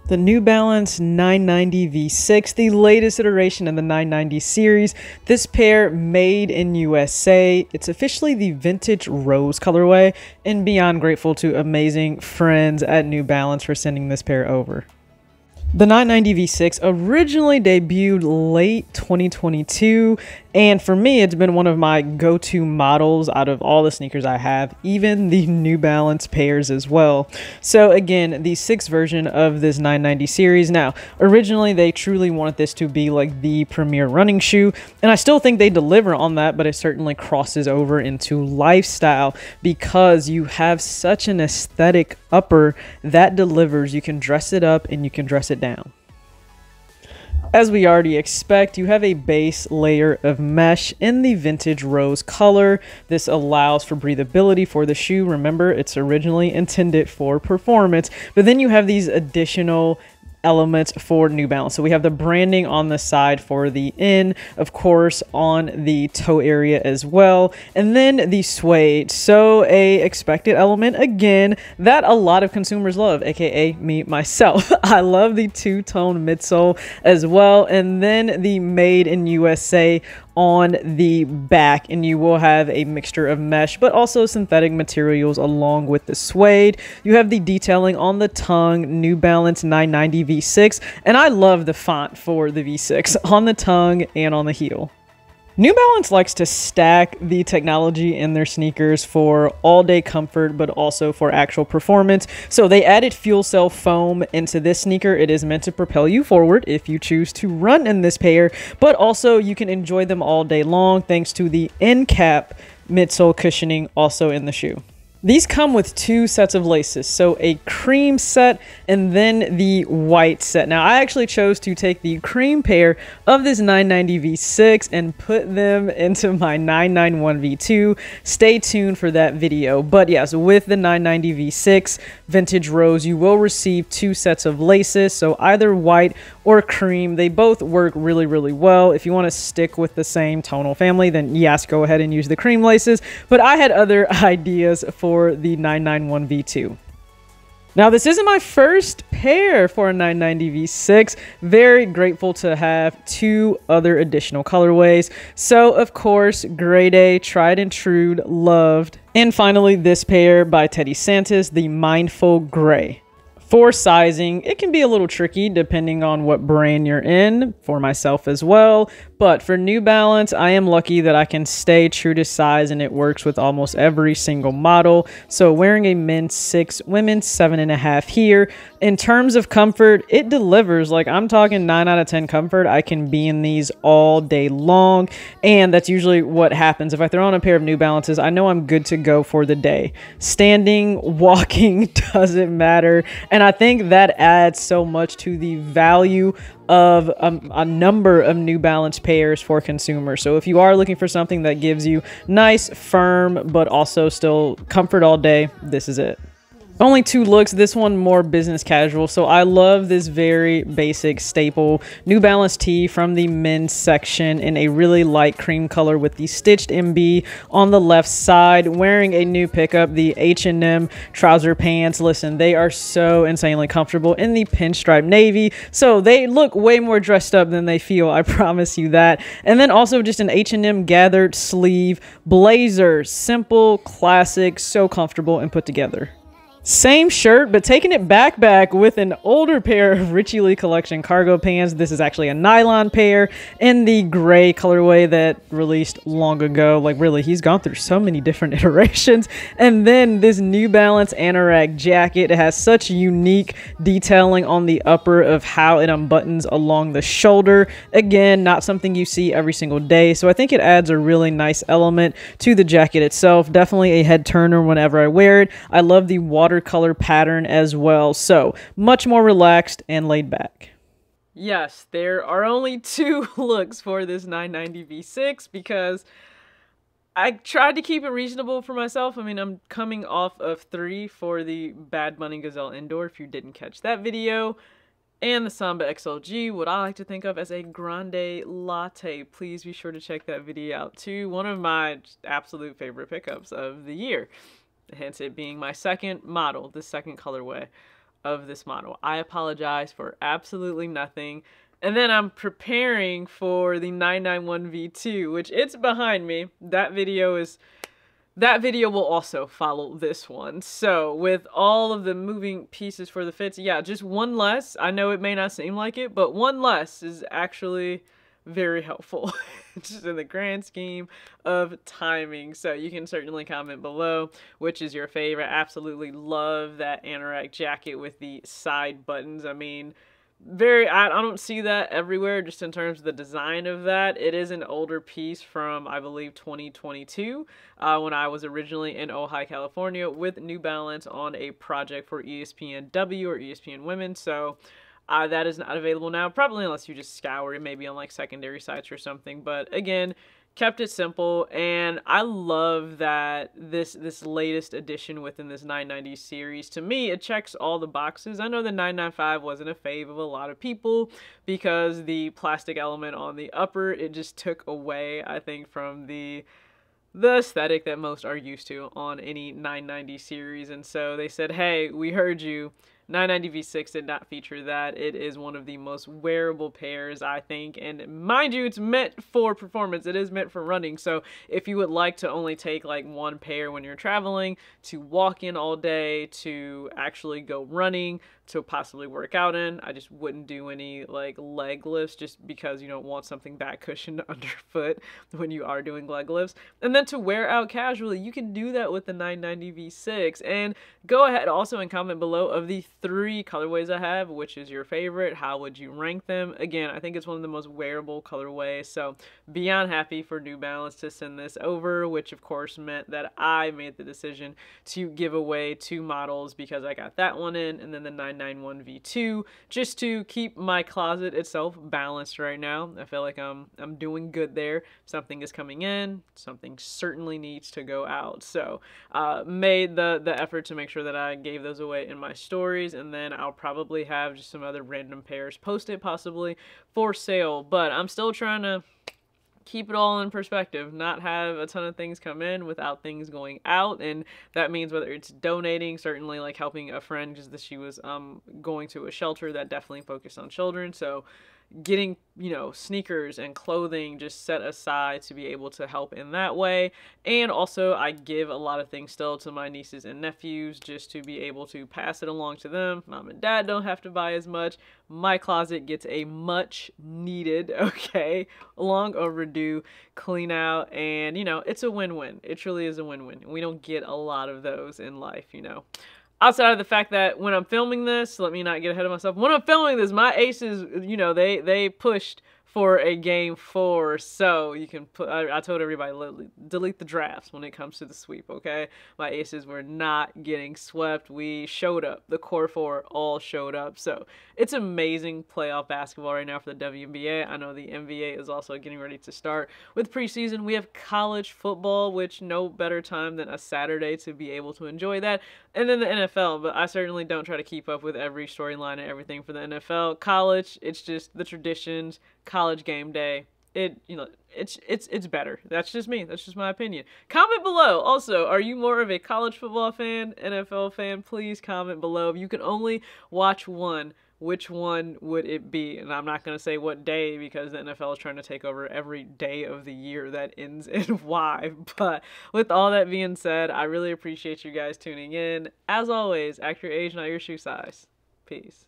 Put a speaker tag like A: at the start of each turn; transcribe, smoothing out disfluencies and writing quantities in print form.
A: The New Balance 990 V6, the latest iteration in the 990 series. This pair made in USA. It's officially the vintage rose colorway, and beyond grateful to amazing friends at New Balance for sending this pair over. The 990 V6 originally debuted late 2022, and for me, it's been one of my go-to models out of all the sneakers I have, even the New Balance pairs as well. So again, the 6th version of this 990 series. Now, originally they truly wanted this to be like the premier running shoe, and I still think they deliver on that, but it certainly crosses over into lifestyle because you have such an aesthetic upper that delivers. You can dress it up and you can dress it down. As we already expect, you have a base layer of mesh in the vintage rose color. This allows for breathability for the shoe. Remember, it's originally intended for performance, but then you have these additional elements for New Balance. So we have the branding on the side for the N, of course, on the toe area as well, and then the suede. So a expected element again that a lot of consumers love, aka me myself. I love the two-tone midsole as well, and then the made in USA on the back, and you will have a mixture of mesh but also synthetic materials along with the suede. You have the detailing on the tongue, New Balance 990 V6, and I love the font for the V6 on the tongue and on the heel. New Balance likes to stack the technology in their sneakers for all-day comfort, but also for actual performance. So they added fuel cell foam into this sneaker. It is meant to propel you forward if you choose to run in this pair, but also you can enjoy them all day long thanks to the end cap midsole cushioning also in the shoe. These come with 2 sets of laces, so a cream set and then the white set. Now, I actually chose to take the cream pair of this 990 V6 and put them into my 991 V2. Stay tuned for that video. But yes, with the 990 V6 Vintage Rose, you will receive 2 sets of laces, so either white or cream. They both work really, really well. If you want to stick with the same tonal family, then yes, go ahead and use the cream laces. But I had other ideas for the 991 V2. Now, this isn't my first pair for a 990 V6. Very grateful to have 2 other additional colorways. So, of course, Grade A, tried and true, loved. And finally, this pair by Teddy Santis, the Mindful Gray. For sizing, it can be a little tricky depending on what brand you're in, for myself as well. But for New Balance, I am lucky that I can stay true to size and it works with almost every single model. So wearing a men's 6, women's 7.5 here. In terms of comfort, it delivers. Like, I'm talking 9 out of 10 comfort. I can be in these all day long. And that's usually what happens. If I throw on a pair of New Balances, I know I'm good to go for the day. Standing, walking, doesn't matter. And I think that adds so much to the value of a number of New Balance pairs for consumers. So if you are looking for something that gives you nice, firm, but also still comfort all day, this is it. Only 2 looks, this one more business casual. So I love this very basic staple New Balance tee from the men's section in a really light cream color with the stitched MB on the left side, wearing a new pickup, the H&M trouser pants. Listen, they are so insanely comfortable in the pinstripe navy. So they look way more dressed up than they feel, I promise you that. And then also just an H&M gathered sleeve blazer, simple, classic, so comfortable and put together. Same shirt, but taking it back with an older pair of Richie Lee Collection cargo pants. This is actually a nylon pair in the gray colorway that released long ago. Like, really, he's gone through so many different iterations. And then this New Balance anorak jacket. It has such unique detailing on the upper of how it unbuttons along the shoulder. Again, not something you see every single day. So I think it adds a really nice element to the jacket itself. Definitely a head turner whenever I wear it. I love the watercolor pattern as well, so much more relaxed and laid back. Yes, there are only 2 looks for this 990 V6 because I tried to keep it reasonable for myself. I mean, I'm coming off of 3 for the Bad Bunny Gazelle Indoor, if you didn't catch that video, and the Samba XLG, what I like to think of as a grande latte. Please be sure to check that video out too. One of my absolute favorite pickups of the year. Hence it being my second model, the second colorway. of this model. I apologize for absolutely nothing. And then I'm preparing for the 991V2, which it's behind me. That video will also follow this one. So with all of the moving pieces for the fits, yeah, just one less. I know it may not seem like it, but one less is actually very helpful just in the grand scheme of timing. So you can certainly comment below which is your favorite. Absolutely love that anorak jacket with the side buttons. I mean, I don't see that everywhere just in terms of the design of that. It is an older piece from, I believe, 2022 when I was originally in Ojai, California with New Balance on a project for ESPNW or ESPN Women. So that is not available now, probably unless you just scour it, maybe on like secondary sites or something. But again, kept it simple, and I love that this latest edition within this 990 series, to me, it checks all the boxes. I know the 995 wasn't a fave of a lot of people because the plastic element on the upper, it just took away, I think, from the aesthetic that most are used to on any 990 series. And so they said, hey, we heard you. 990 V6 did not feature that. It is one of the most wearable pairs, I think, and mind you, it's meant for performance. It is meant for running, so if you would like to only take like one pair when you're traveling, to walk in all day, to actually go running, to possibly work out in, I just wouldn't do any like leg lifts just because you don't want something back cushioned underfoot when you are doing leg lifts. And then to wear out casually, you can do that with the 990 V6. And go ahead also and comment below of the 3 colorways I have, which is your favorite, how would you rank them? Again, I think it's one of the most wearable colorways, so beyond happy for New Balance to send this over, which of course meant that I made the decision to give away 2 models because I got that one in, and then the 991 V2, just to keep my closet itself balanced right now. I feel like I'm doing good there. Something is coming in, something certainly needs to go out. So made the effort to make sure that I gave those away in my stories, and then I'll probably have just some other random pairs posted possibly for sale. But I'm still trying to keep it all in perspective, not have a ton of things come in without things going out. And that means whether it's donating, certainly like helping a friend because she was going to a shelter that definitely focused on children, so getting, you know, sneakers and clothing just set aside to be able to help in that way. And also I give a lot of things still to my nieces and nephews just to be able to pass it along to them. Mom and dad don't have to buy as much. My closet gets a much needed, okay, long overdue clean out, and you know, it's a win-win. It truly is a win-win. We don't get a lot of those in life, you know. Outside of the fact that when I'm filming this, let me not get ahead of myself. When I'm filming this, my aces, you know, they pushed for a game 4, so you can put, I told everybody, delete the drafts when it comes to the sweep, okay? My aces were not getting swept. We showed up. The core 4 all showed up. So it's amazing playoff basketball right now for the WNBA. I know the NBA is also getting ready to start with preseason. We have college football, which no better time than a Saturday to be able to enjoy that. And then the NFL, but I certainly don't try to keep up with every storyline and everything for the NFL. College, it's just the traditions. College game day, it's better. That's just me. That's just my opinion. Comment below. Also, are you more of a college football fan, NFL fan? Please comment below. If you could only watch one, which one would it be? And I'm not going to say what day because the NFL is trying to take over every day of the year that ends in Y. But with all that being said, I really appreciate you guys tuning in. As always, act your age, not your shoe size. Peace.